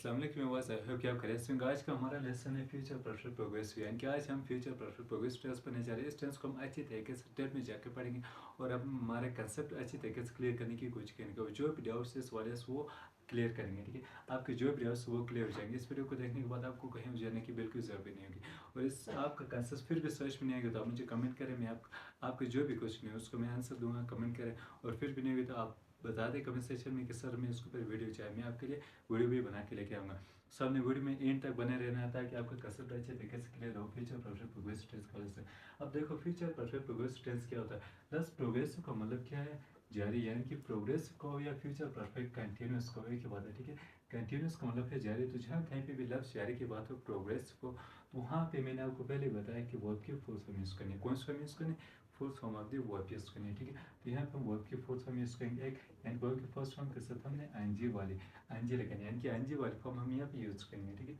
अस्सलाम वालेकुम viewers, I hope कि आप खैरियत से होंगे। आज का हमारा लेसन है फ्यूचर परफेक्ट प्रोग्रेस, यानी कि आज हम फ्यूचर परफेक्ट प्रोग्रेस टेंस पढ़ने जा रहे हैं। इस टेंस को हम अच्छी तरीके से डिटेल में जाकर पढ़ेंगे और अब हमारे कंसेप्ट अच्छी तरीके से क्लियर करने की कोशिश करेंगे। जो भी डाउट्स है सवाल है वो क्लियर करेंगे, ठीक है। आपके जो भी डाउट्स वो क्लियर हो जाएंगे। इस वीडियो को देखने के बाद आपको कहीं जाने की बिल्कुल ज़रूरत नहीं होगी। और इस आपका कंसेप्ट फिर भी समझ में नहीं आएगा तो आप मुझे कमेंट करें, मैं आपके जो भी क्वेश्चन है उसको मैं आंसर दूंगा। कमेंट करें और फिर भी नहीं हुई तो आप बता दें कमेंट सेक्शन में कि सर मैं इसके ऊपर वीडियो चाहिए, मैं आपके लिए वीडियो भी बना के लेके आऊँगा। सबने वीडियो में एंड तक बने रहना है ताकि आपका कंसेप्ट अच्छे तरीके से क्लियर हो future perfect progress tense college से। अब देखो फ्यूचर परफेक्ट प्रोग्रेस टेंस क्या होता है। दस प्रोग्रेस का मतलब क्या है, जारी, यानी कि प्रोग्रेस को या फ्यूचर परफेक्ट कंटिन्यूस को एक ही बात है, ठीक है। कंटिन्यूस का मतलब है जारी। तो जहाँ कहीं पे भी लफ्ज़ जारी की बात हो प्रोग्रेस को, तो वहाँ पे मैंने आपको पहले बताया कि वर्ब की फोर्स फॉर्म यूज़ करनी है। कौन सा फॉर्म यूज़ करनी है? Force form of the verb use करनी है, ठीक है। तो यहाँ पे हम वर्ब की फोर्स फॉर्म यूज़ करेंगे एक, एंड वर्ब की फर्स्ट फॉर्म के साथ हमने आईएनजी वाली आईएनजी लगानी, यानी कि आईएनजी वाली फॉर्म हम यहाँ पे यूज़ करेंगे, ठीक है।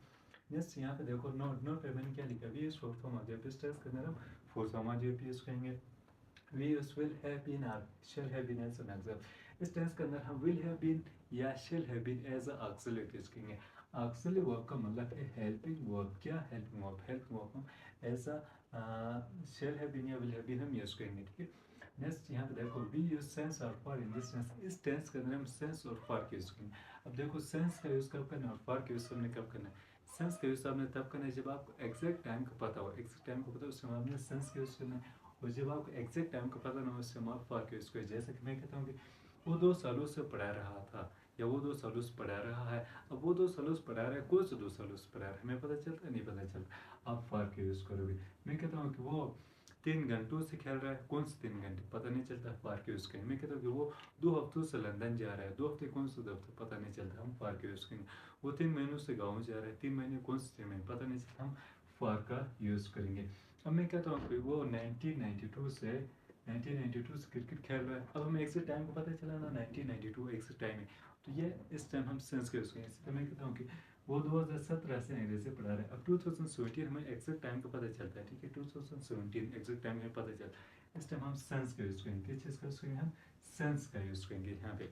नेक्स्ट यहाँ पे देखो नोट नोट पे मैंने क्या लिखा, we use force form of the tense के अंदर हम force form of the use करेंगे। We use will have been और shall have been as an example. इस टेंस के अंदर हम विल हैव बीन या shall have been as a auxiliary use करेंगे। ऑक्सिलरी वर्ब का मतलब है हेल्पिंग वर्ब। क्या हेल्पिंग वर्ब? हेल्पिंग वर्ब हम as a shall have been या विल हैव बीन हम यूज करेंगे, ठीक है। नेक्स्ट यहाँ पे देखो वी यूज सेंस और फॉर इन दिस टेंस। इस टेंस के अंदर हम सेंस और फॉर का यूज करेंगे। अब देखो सेंस का यूज कब करना है और फॉर का यूज हमने कब करना है। सेंस का यूज आपने तब करना है जब आपको एग्जैक्ट टाइम का पता हो। एग्जैक्ट टाइम का पता हो उस समय आपने सेंस का यूज करना है, और जब आपको एग्जैक्ट टाइम का पता ना हो उस समय आप फॉर का यूज करें। जैसे कि मैं कहता हूँ कि वो 2 सालों से पढ़ा रहा था, या वो 2 सालों से पढ़ा रहा है। अब वो 2 सालों से पढ़ा रहा है, कौन से 2 सालों से पढ़ा रहा है हमें पता चलता है? नहीं पता चलता। आप फॉर का यूज करोगे। मैं कहता हूँ कि वो 3 घंटों से खेल रहा है, कौन से 3 घंटे पता नहीं चलता, फार के यूज करेंगे। मैं कहता हूँ कि वो 2 हफ्तों से लंदन जा रहा है, 2 हफ्ते कौन से 2 हफ्ते पता नहीं चलता, हम फार के यूज करेंगे। वो 3 महीनों से गाँव जा रहा है, 3 महीने कौन से 3 महीने पता नहीं चलता, हम फार का यूज करेंगे। अब मैं कहता हूँ कि वो 1992 से क्रिकेट खेल रहा है। अब हमें एग्जैक्ट टाइम को पता चला ना, 1992 एग्जैक्ट टाइम है, तो ये इस टाइम हम सेंस का यूज करेंगे। इसी तरह मैं कहता हूँ कि वो 2017 से अंग्रेजी पढ़ा रहे हैं। अब 2017 हमें एग्जैक्ट टाइम का पता चलता है, ठीक है। 2017 एग्जैक्ट टाइम हमें पता चलता है। इस टाइम हम सेंस का यूज़ करेंगे। किस चीज़ का यूज़ करेंगे? हम सेंस का यूज़ करेंगे यहाँ पे।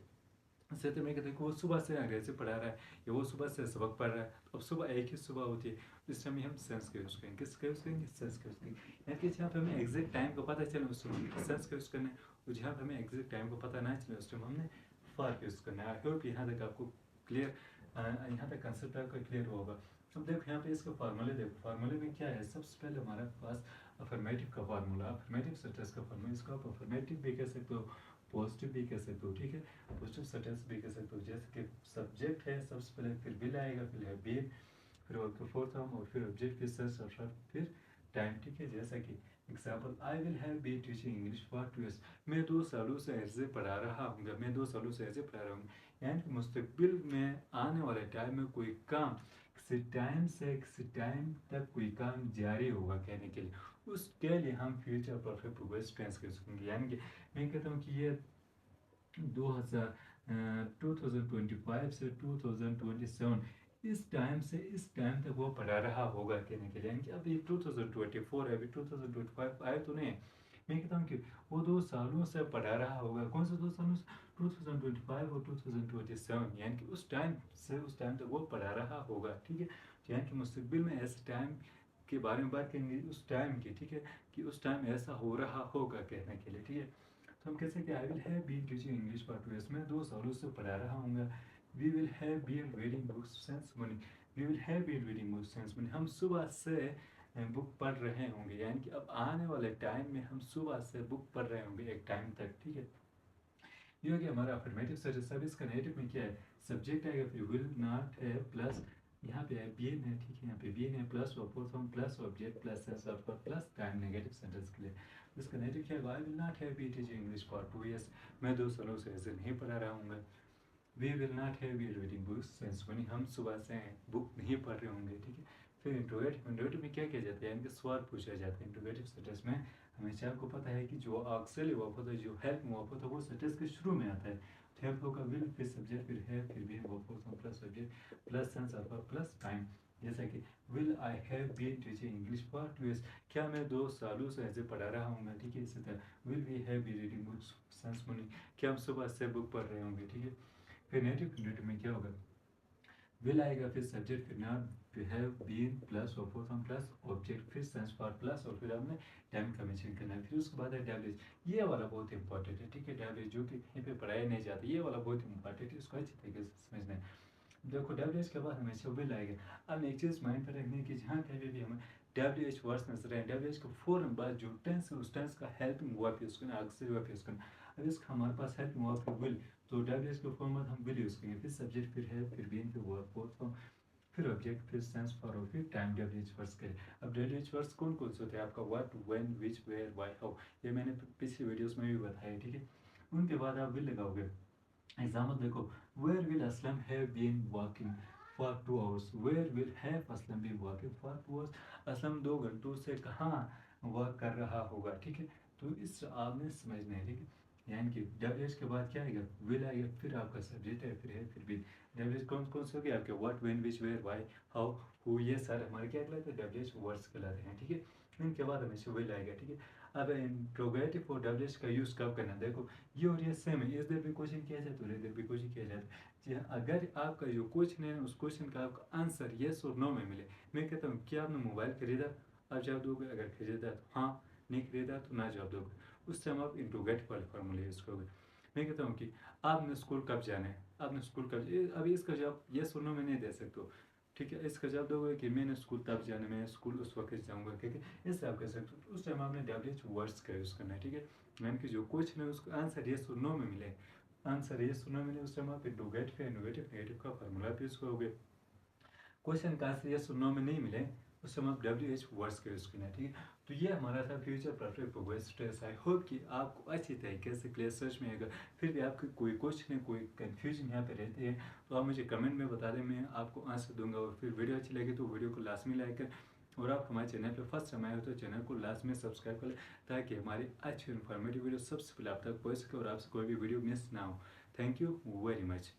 इससे तो मैं कहते हैं कि वो सुबह से अंग्रेजी पढ़ा रहा है या वो सुबह से सबक पढ़ रहा है। अब सुबह एक ही सुबह होती है, इस टाइम हम सेंस का यूज़ करेंगे। किसका यूज़ करेंगे? सेंस का यूज़ करेंगे। यानी कि जहाँ पे हमें एग्जैक्ट टाइम का पता चले उस समय सेंस का यूज़ करना है, और जहाँ पे हमें एग्जैक्ट टाइम का पता ना चले उस टाइम हमने फॉर का यूज़ करना है। आई होप यहाँ तक आपको क्लियर, यहाँ तक कंसेप्ट आपका क्लियर होगा। अब देखो यहाँ पे इसका फार्मूले देखो, फार्मूले में क्या है। सबसे पहले हमारे पास अफर्मेटिव का फार्मूला, अफर्मेटिव सेंटेंस का फार्मूला। इसको आप अफर्मेटिव भी कह सकते हो, पॉजिटिव भी कह सकते हो, ठीक है। पॉजिटिव सेंटेंस भी कह सकते हो। जैसे कि सब्जेक्ट है सबसे पहले, फिर विल आएगा, फिर है बीन, फिर वर्ब फोर्थ फॉर्म, और फिर ऑब्जेक्ट, फिर सेंस और फिर टाइम, ठीक है। जैसा कि example, I will have been teaching English for 2 years। मैं 2 सालों से ऐसे पढ़ा रहा हूँ, मैं 2 सालों से ऐसे पढ़ा रहा हूँ। यानी कि मुस्तकबिल में आने वाले टाइम में कोई काम किसी टाइम से किसी टाइम तक कोई काम जारी होगा कहने के लिए, उसके लिए हम फ्यूचर परफेक्ट प्रोग्रेस टेंस कर सकेंगे। यानी कि मैं कहता हूँ कि ये 2025 से 2027 इस टाइम से इस टाइम तक वो पढ़ा रहा होगा कहने के लिए। यानी कि अभी 2024 है, अभी 2025 आए तो नहीं। मैं कहता हूँ कि वो 2 सालों से पढ़ा रहा होगा। कौन से 2 सालों से? 2025 और 2027, यानी कि उस टाइम से उस टाइम तक वो पढ़ा रहा होगा, ठीक है। यानी कि मुस्तकबिल में ऐसे टाइम के बारे में बात करेंगे उस टाइम की, ठीक है, कि उस टाइम ऐसा हो रहा होगा कहने के लिए, ठीक है। तो हम कह सकते हैं I will have been teaching English for 2 years। मैं 2 सालों से पढ़ा रहा हूँ। We will have been reading books since morning. We will have been reading books since morning. हम सुबह से बुक पढ़ रहे होंगे, यानी कि अब आने वाले टाइम में हम सुबह से बुक पढ़ रहे होंगे एक टाइम तक, ठीक है। ये हो गया हमारा अफर्मेटिव सेंटेंस। अब इसका नेगेटिव में क्या है, सब्जेक्ट आएगा, फिर विल नॉट है प्लस यहाँ पे है बीन है, ठीक है। यहाँ पे बीन है plus verb form plus object plus sense of plus time negative sentence के लिए। इसका नेगेटिव क्या है, I will not have been teaching English for 2 years। मैं 2 सालों से ऐसे नहीं पढ़ा रहा हूँ। We will not have been reading books since morning. हम सुबह से बुक नहीं पढ़ रहे होंगे, ठीक है। फिर इंट्रोगेटिव, इंट्रोगेटिव में क्या किया जाता है, यानी कि सवाल पूछा जाता है। इंट्रोगेटिव सेंटेंस में हमेशा आपको पता है कि जो ऑक्सिलरी वर्ब होता है, जो हेल्प वर्ब होता है, वो सेंटेंस के शुरू में आता है। तो हेल्प होगा विल, फिर सब्जेक्ट, फिर है, फिर भी verb form plus object plus sense of plus time. जैसा कि will I have been teaching English for 2 years। क्या मैं 2 सालों से ऐसे पढ़ा रहा हूँ, ठीक है। इसी तरह will we have been reading books since morning. क्या हम सुबह से बुक पढ़ रहे होंगे, ठीक है। फिर नेगेटिव, नेगेटिव में क्या होगा, विल आएगा, फिर सब्जेक्ट, फिर नाउन, फिर हैव बीन प्लस और फोर्थ फॉर्म प्लस ऑब्जेक्ट, फिर सेंस पार्ट प्लस और फिर हमने टाइम का मेंशन करना है। फिर उसके बाद है डब्ल्यू, ये वाला बहुत इंपॉर्टेंट है, ठीक है। डब्ल्यू जो कि कहीं पे पढ़ाया नहीं जाता, ये वाला बहुत इंपॉर्टेंट है, इसको अच्छी तरीके से समझना है। देखो डब्ल्यू एच के बाद हमेशा विल आएगा। अब एक चीज़ माइंड पर रखने की, जहाँ कहीं भी हमें डब्ल्यू एच वर्ड्स नजर आए, डब्ल्यू एच के फ़ौरन बाद जो टेंस है उस टेंस का हेल्पिंग वर्ब यूज़ करना, ऑक्सिलरी वर्ब यूज़ करना। अब इसका हमारे पास हेल्पिंग वर्ब है विल, तो डब्ल्यू एच के फॉर्म में हम विल यूज़ करेंगे, फिर सब्जेक्ट, फिर है, फिर बीन, फिर वर्ब, फोर्थ फॉर्म, फिर ऑब्जेक्ट, फिर सेंस फॉर और फिर टाइम। डब्ल्यू एच वर्ड्स करें। अब डब्ल्यू एच वर्ड्स कौन कौन से होते हैं आपका, what, when, which, where, why, how, ये मैंने पिछली वीडियोस में भी बताया, ठीक है। उनके बाद आप विल लगाओगे। एग्जाम्पल देखो, where will Aslam have been walking for 2 hours, where will have Aslam been walking for 2 hours, Aslam 2 घंटों से कहाँ वर्क कर रहा होगा, ठीक है। तो इस आपने समझना है, ठीक है। यानी कि डब्ल्यू एच के बाद क्या आएगा, विल आएगा, फिर आपका सब्जेक्ट है, फिर है, फिर भी डब्ल्यू एच कौन कौन से हो गए आपके, what, when, which, where, why, how, who, ये सारे हमारे क्या कहलाते हैं, डब्ल्यू एच वर्ड्स कहलाते हैं, ठीक है। इनके बाद हमेशा विल आएगा, ठीक है। अब इंट्रोगेटिव और डब्ल्यू एच का यूज़ कब करना है, देखो ये और ये सेम है, इस देर भी क्वेश्चन किया जाए तो इधर भी क्वेश्चन किया जाता है। जी हाँ, अगर आपका जो क्वेश्चन है उस क्वेश्चन का आपका आंसर येस और नो में मिले, मैं कहता हूँ क्या आपने मोबाइल खरीदा, आप जवाब दोगे, अगर खरीदा तो हाँ, नहीं खरीदा तो ना जवाब दोगे, उस टाइम आप इंट्रोगेटिव वाले फॉर्मूले यूज़ करोगे। मैं कहता हूँ कि आपने स्कूल कब जाना है, आपने स्कूल कब, अभी इसका जवाब येस और नो में नहीं दे सकते हो, ठीक है। इसका जवाब दोगे कि मैंने स्कूल तब जाना, मैं स्कूल उस वक्त जाऊँगा, ठीक है। इससे आप कह सकते हो, तो उस टाइम आपने डब्ल्यू एच वर्ड्स का यूज़ करना है, ठीक है। यानी कि जो क्वेश्चन है उसका आंसर येस और नो में मिले, आंसर येस और नो मिले, उस टाइम आप इंट्रोगेटिव या इनोवेटिव नेगेटिव का फार्मूला यूज़ करोगे। क्वेश्चन का आंसर येस और नो में नहीं मिले, उस समय आप डब्ल्यू एच वर्ड्स का यूज़ करना है, ठीक है। तो ये हमारा था future perfect progress stress. I hope कि आपको अच्छी तरीके से क्लियर सर्च में आएगा। फिर भी आपके कोई क्वेश्चन है, कोई कन्फ्यूजन यहाँ पे रहती है, तो आप मुझे कमेंट में बता दें, मैं आपको आंसर दूंगा। और फिर वीडियो अच्छी लगी तो वीडियो को लाजमी लाइक करें, और आप हमारे चैनल पर फर्स्ट टाइम आए हो तो चैनल को लाजमी सब्सक्राइब कर लें, ताकि हमारी अच्छी इन्फॉर्मेटिव वीडियो सबसे पहले आप तक पहुँच सके और आपसे कोई भी वीडियो मिस ना हो। Thank you very much.